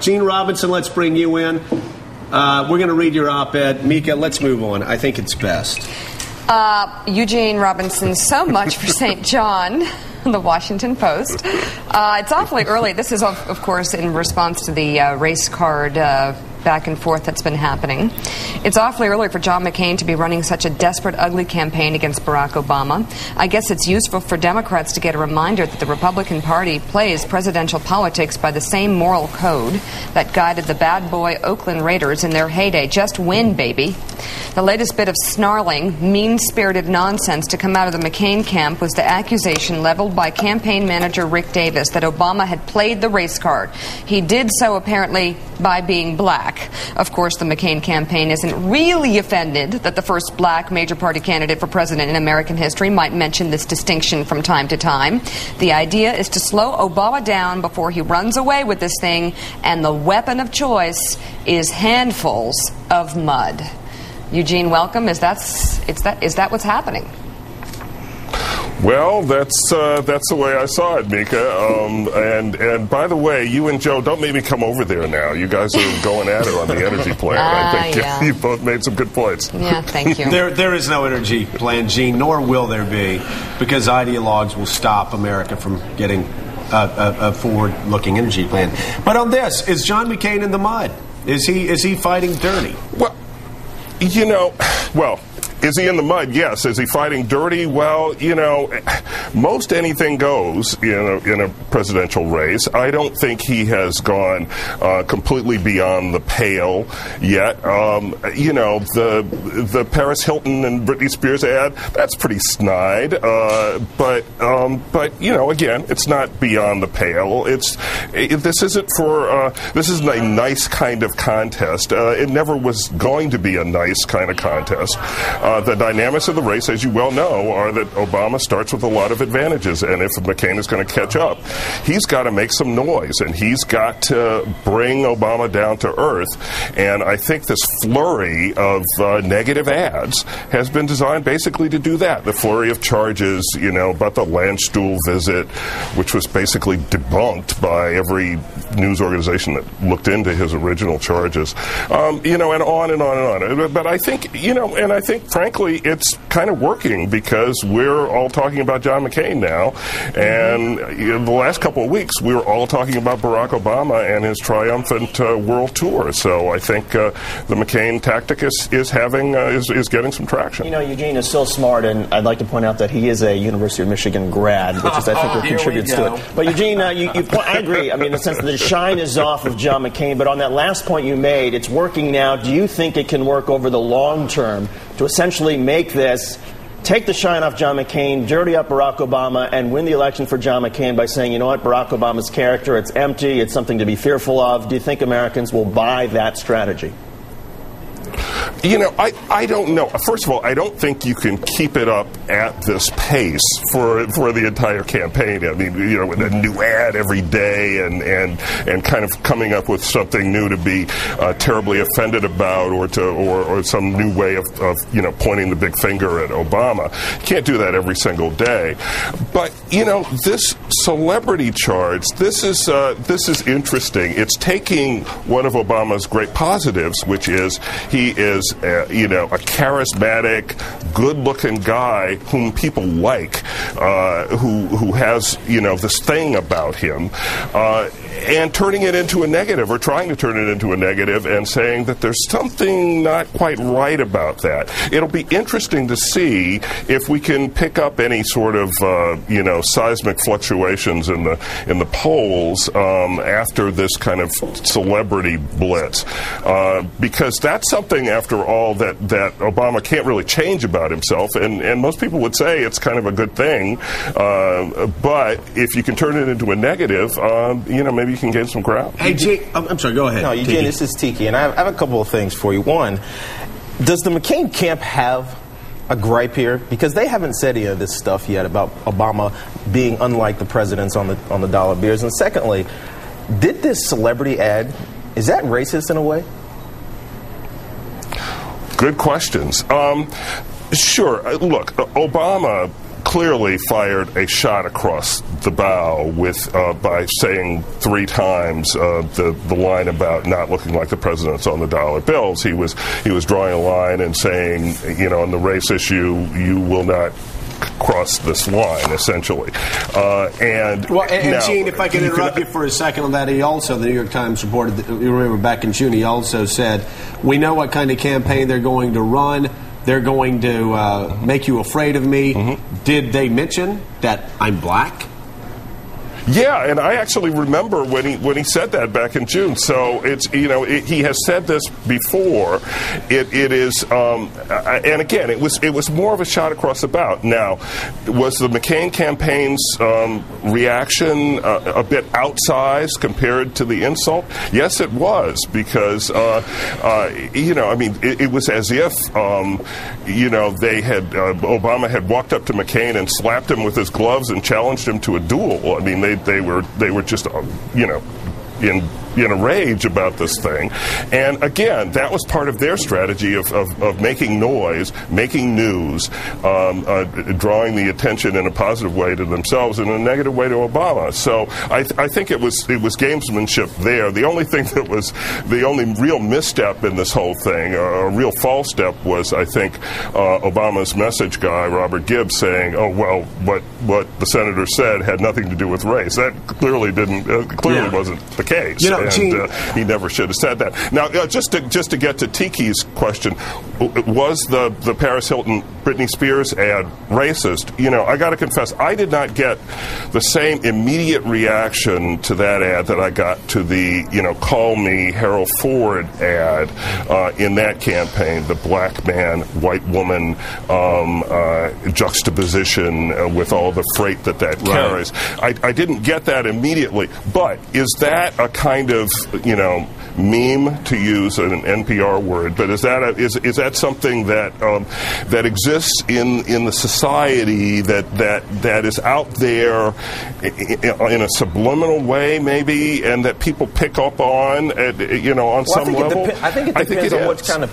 Gene Robinson, let's bring you in. We're going to read your op-ed. Mika, let's move on. I think it's best. Eugene Robinson, so much for St. John, the Washington Post. It's awfully early. This is, of course, in response to the race card back and forth that's been happening. It's awfully early for John McCain to be running such a desperate, ugly campaign against Barack Obama. I guess it's useful for Democrats to get a reminder that the Republican Party plays presidential politics by the same moral code that guided the bad boy Oakland Raiders in their heyday. Just win, baby. The latest bit of snarling, mean-spirited nonsense to come out of the McCain camp was the accusation leveled by campaign manager Rick Davis that Obama had played the race card. He did so, apparently, by being black. Of course, the McCain campaign isn't really offended that the first black major party candidate for president in American history might mention this distinction from time to time. The idea is to slow Obama down before he runs away with this thing, and the weapon of choice is handfuls of mud. Eugene, welcome. Is that what's happening? Well, that's the way I saw it, Mika. And by the way, you and Joe, don't make me come over there now. You guys are going at it on the energy plan. I think you both made some good points. Yeah, thank you. There is no energy plan, Gene, nor will there be, because ideologues will stop America from getting a forward-looking energy plan. But on this, is John McCain in the mud? Is he fighting dirty? Well, is he in the mud? Yes. Is he fighting dirty? Well, most anything goes in a presidential race. I don't think he has gone completely beyond the pale yet. The Paris Hilton and Britney Spears ad, that's pretty snide. But again, it's not beyond the pale. This isn't a nice kind of contest. It never was going to be a nice kind of contest. The dynamics of the race, as you well know, are that Obama starts with a lot of advantages, and if McCain is going to catch up, he's got to make some noise, and he's got to bring Obama down to earth. And I think this flurry of negative ads has been designed basically to do that. The flurry of charges, about the Landstuhl visit, which was basically debunked by every news organization that looked into his original charges, and on and on and on. But I think, frankly, it's kind of working because we're all talking about John McCain now. And the last couple of weeks, we were all talking about Barack Obama and his triumphant world tour. So I think the McCain tactic is getting some traction. Eugene is so smart, and I'd like to point out that he is a University of Michigan grad, which is, I think, what contributes to it. But Eugene, I agree. I mean, in the sense that the shine is off of John McCain. But on that last point you made, it's working now. Do you think it can work over the long term to essentially make this, take the shine off John McCain, dirty up Barack Obama, and win the election for John McCain by saying, you know what, Barack Obama's character, it's empty, it's something to be fearful of? Do you think Americans will buy that strategy? I don't know. First of all, I don't think you can keep it up at this pace for the entire campaign. I mean, with a new ad every day and kind of coming up with something new to be terribly offended about, or some new way of pointing the big finger at Obama. You can't do that every single day. But this celebrity charge, this is interesting. It's taking one of Obama's great positives, which is he is a charismatic, good-looking guy whom people like, who has this thing about him, and turning it into a negative, or trying to turn it into a negative, and saying that there's something not quite right about that. It'll be interesting to see if we can pick up any sort of seismic fluctuations in the polls after this kind of celebrity blitz, because that's something, after all, that Obama can't really change about himself, and most people would say it's kind of a good thing, but if you can turn it into a negative, maybe you can gain some ground. Hey, Jake, I'm sorry, go ahead. No, Eugene, this is Tiki, and I have a couple of things for you. One, does the McCain camp have a gripe here? Because they haven't said any of this stuff yet about Obama being unlike the presidents on the dollar bills. And secondly, did this celebrity ad, is that racist in a way? Good questions. Sure. Look, Obama clearly fired a shot across the bow with by saying 3 times the line about not looking like the presidents on the dollar bills. He was drawing a line and saying, on the race issue, you will not cross this line, essentially. And Gene, if I can interrupt you for a second on that, the New York Times reported that, you remember back in June, he also said, we know what kind of campaign they're going to run. They're going to make you afraid of me. Mm-hmm. Did they mention that I'm black? Yeah, and I actually remember when he said that back in June. So it's he has said this before. It is and again it was more of a shot across the bow. Now, was the McCain campaign's reaction a bit outsized compared to the insult? Yes, it was, because it was as if they had Obama had walked up to McCain and slapped him with his gloves and challenged him to a duel. I mean, they were just in a rage about this thing. And again, that was part of their strategy of making noise, making news, drawing the attention in a positive way to themselves and in a negative way to Obama. So I think it was gamesmanship there. The only thing that was the only real misstep in this whole thing, a real false step, was, I think, Obama's message guy, Robert Gibbs, saying, "Oh, well, what the senator said had nothing to do with race." That clearly wasn't the case. And he never should have said that. Now, just to get to Tiki's question, was the Paris Hilton Britney Spears ad racist? I got to confess, I did not get the same immediate reaction to that ad that I got to the Call Me Harold Ford ad in that campaign, the black man, white woman juxtaposition with all the freight that carries. I didn't get that immediately, but is that a kind of meme, to use an NPR word? But is that something that exists in the society that is out there in a subliminal way, maybe, and that people pick up on on some level? I think it depends on what kind of